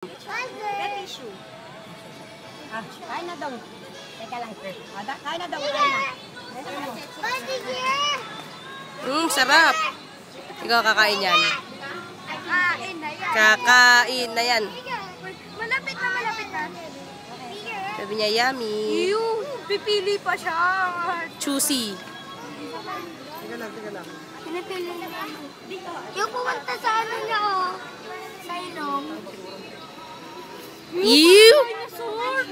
Tissue. Kain na daw. Teka lang. Kain na daw. Kain na. Sarap. Ikaw kakain yan. Kakain na yan. Malapit na, malapit na. Sabi niya, yummy. Ew, pipili pa siya. Juicy. Teka lang. Pinipili niya. Yung pumunta sa ano niya, oh. Sa ilong. Ew! Dinosaur!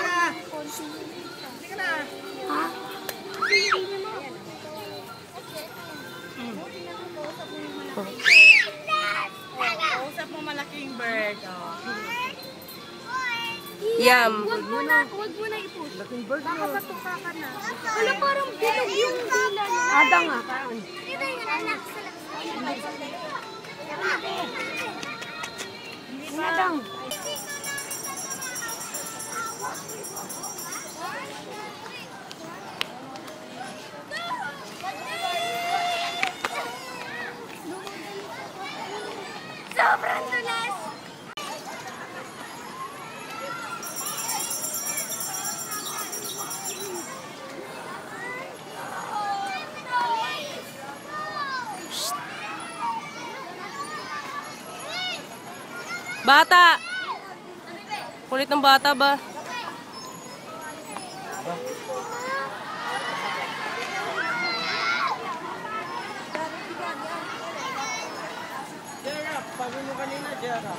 Ha? Kausap mo malaking bird. Yum. Huwag mo na i-push. Baka matuka ka na. Wala, parang bilog yung dila niya. Ada nga. Kain. Ito yung anak sa Madang. sobrang tulas. Bata! Kulit ng bata ba? Jera, pagod mo kanina, Jera.